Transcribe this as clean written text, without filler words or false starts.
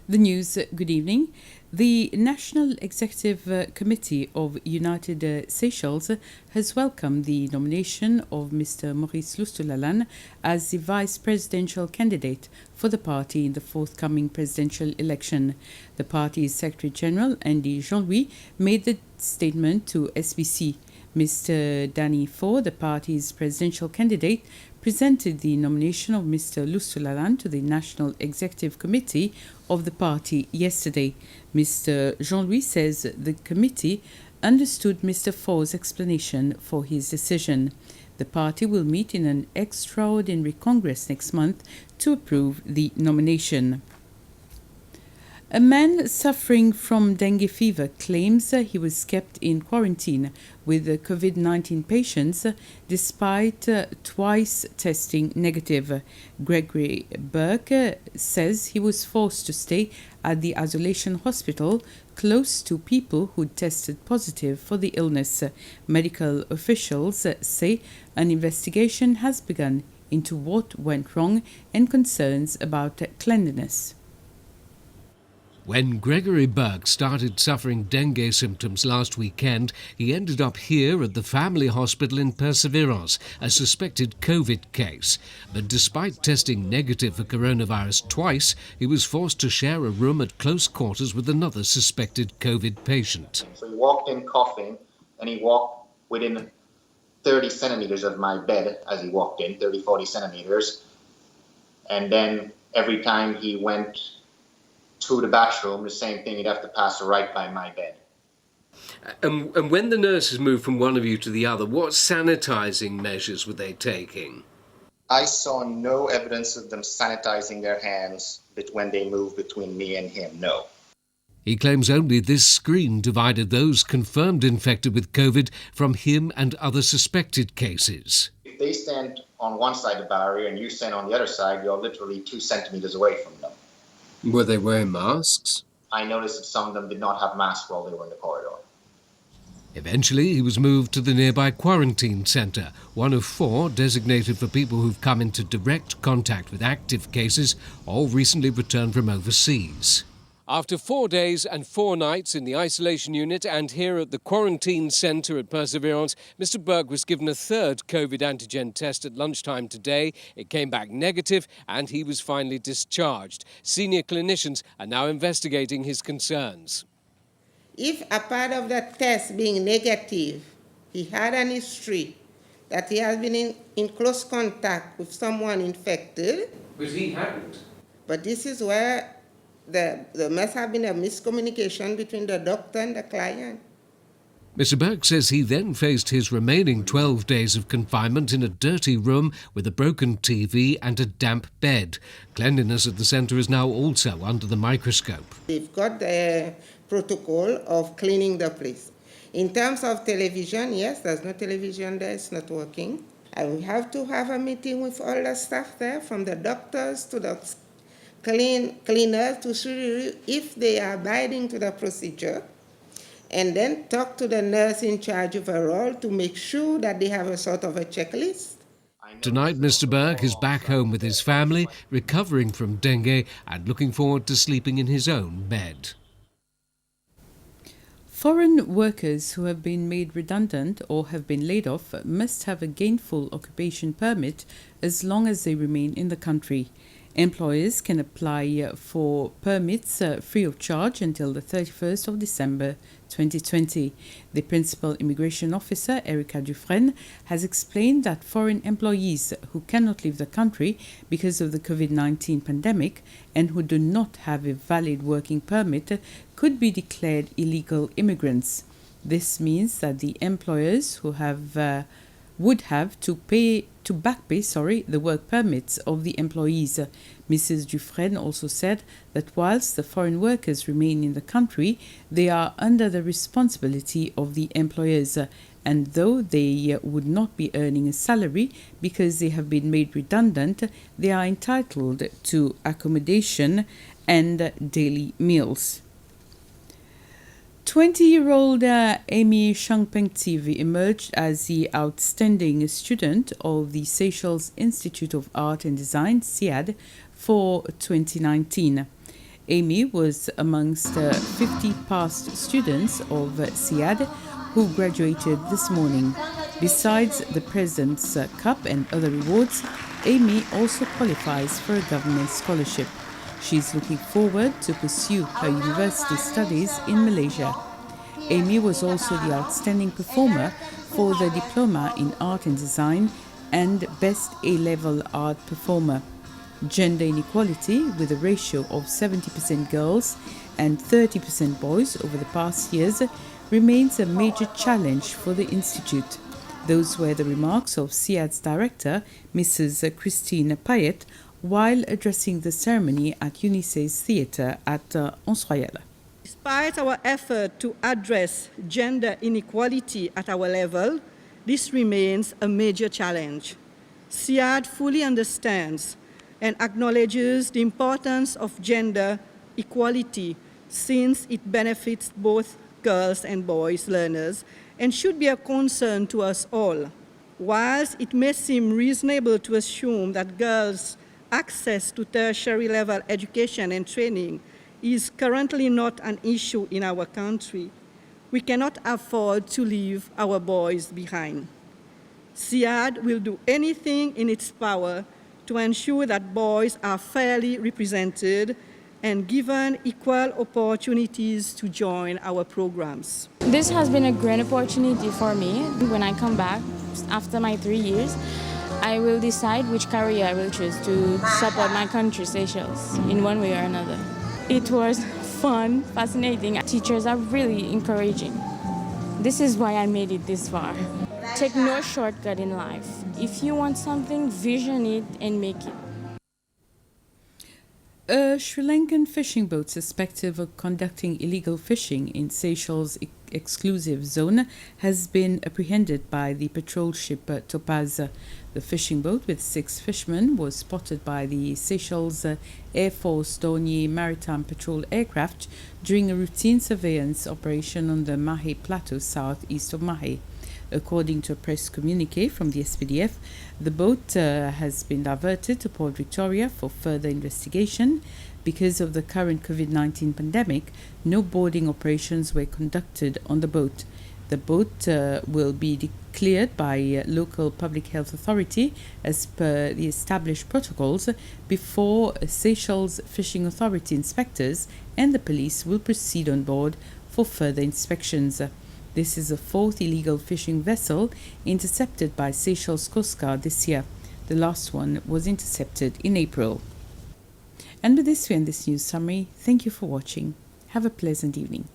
The news, good evening. The National Executive Committee of United Seychelles has welcomed the nomination of Mr. Maurice Lustulalan as the vice presidential candidate for the party in the forthcoming presidential election. The party's Secretary General, Andy Jean-Louis, made the statement to SBC. Mr. Danny Ford, the party's presidential candidate, presented the nomination of Mr. Lustulalan to the National Executive Committee of the party yesterday. Mr. Jean-Louis says the committee understood Mr. Ford's explanation for his decision. The party will meet in an extraordinary Congress next month to approve the nomination. A man suffering from dengue fever claims he was kept in quarantine with COVID-19 patients despite twice testing negative. Gregory Burke says he was forced to stay at the isolation hospital close to people who tested positive for the illness. Medical officials say an investigation has begun into what went wrong and concerns about cleanliness. When Gregory Burke started suffering dengue symptoms last weekend, he ended up here at the family hospital in Perseverance, a suspected COVID case. But despite testing negative for coronavirus twice, he was forced to share a room at close quarters with another suspected COVID patient. So he walked in coughing, and he walked within 30 centimeters of my bed as he walked in, 30, 40 centimeters. And then every time he went to the bathroom, the same thing, he'd have to pass right by my bed. And when the nurses moved from one of you to the other, what sanitizing measures were they taking? I saw no evidence of them sanitizing their hands when they moved between me and him, no. He claims only this screen divided those confirmed infected with COVID from him and other suspected cases. If they stand on one side of the barrier and you stand on the other side, you're literally 2 centimeters away from them. Were they wearing masks? I noticed that some of them did not have masks while they were in the corridor. Eventually, he was moved to the nearby quarantine centre, one of 4 designated for people who've come into direct contact with active cases or recently returned from overseas. After 4 days and 4 nights in the isolation unit and here at the quarantine centre at Perseverance, Mr. Burke was given a third COVID antigen test at lunchtime today. It came back negative and he was finally discharged. Senior clinicians are now investigating his concerns. If a part of the test being negative, he had an history that he has been in close contact with someone infected. But he hadn't. But this is where there must have been a miscommunication between the doctor and the client. Mr. Burke says he then faced his remaining 12 days of confinement in a dirty room with a broken TV and a damp bed. Cleanliness at the centre is now also under the microscope. We've got the protocol of cleaning the place. In terms of television, yes, there's no television there, it's not working. I will have to have a meeting with all the staff there, from the doctors to the cleaners, to see if they are abiding to the procedure, and then talk to the nurse in charge overall to make sure that they have a sort of a checklist. Tonight, Mr. Burke is back home with his family, recovering from dengue and looking forward to sleeping in his own bed. Foreign workers who have been made redundant or have been laid off must have a gainful occupation permit as long as they remain in the country. Employers can apply for permits free of charge until the 31st of December 2020. The Principal Immigration Officer, Erica Dufresne, has explained that foreign employees who cannot leave the country because of the COVID-19 pandemic and who do not have a valid working permit could be declared illegal immigrants. This means that the employers who would have to back pay the work permits of the employees. Mrs. Dufresne also said that whilst the foreign workers remain in the country, they are under the responsibility of the employers, and though they would not be earning a salary because they have been made redundant, they are entitled to accommodation and daily meals. 20-year-old Amy Shangpeng-Tiv emerged as the outstanding student of the Seychelles Institute of Art and Design, SIAD, for 2019. Amy was amongst 50 past students of SIAD who graduated this morning. Besides the President's Cup and other rewards, Amy also qualifies for a government scholarship. She is looking forward to pursue her university studies in Malaysia. Amy was also the outstanding performer for the Diploma in Art and Design and Best A-Level Art Performer. Gender inequality, with a ratio of 70% girls and 30% boys over the past years, remains a major challenge for the Institute. Those were the remarks of SIAD's director, Mrs. Christine Payet, while addressing the ceremony at Unice's Theatre at Anse Royal. Despite our effort to address gender inequality at our level, this remains a major challenge. SIAD fully understands and acknowledges the importance of gender equality since it benefits both girls and boys learners and should be a concern to us all. Whilst it may seem reasonable to assume that girls' access to tertiary level education and training is currently not an issue in our country, we cannot afford to leave our boys behind. SIAD will do anything in its power to ensure that boys are fairly represented and given equal opportunities to join our programs. This has been a great opportunity for me. When I come back after my 3 years, I will decide which career I will choose to support my country, Seychelles, in one way or another. It was fun, fascinating. Teachers are really encouraging. This is why I made it this far. Take no shortcut in life. If you want something, vision it and make it. A Sri Lankan fishing boat suspected of conducting illegal fishing in Seychelles' exclusive zone has been apprehended by the patrol ship Topaz. The fishing boat with 6 fishermen was spotted by the Seychelles Air Force Dornier Maritime Patrol aircraft during a routine surveillance operation on the Mahé Plateau southeast of Mahé. According to a press communiqué from the SPDF, the boat has been diverted to Port Victoria for further investigation. Because of the current COVID-19 pandemic, no boarding operations were conducted on the boat. The boat will be declared by local public health authority as per the established protocols before Seychelles Fishing Authority inspectors and the police will proceed on board for further inspections. This is the 4th illegal fishing vessel intercepted by Seychelles Coast Guard this year. The last one was intercepted in April. And with this, we end this news summary. Thank you for watching. Have a pleasant evening.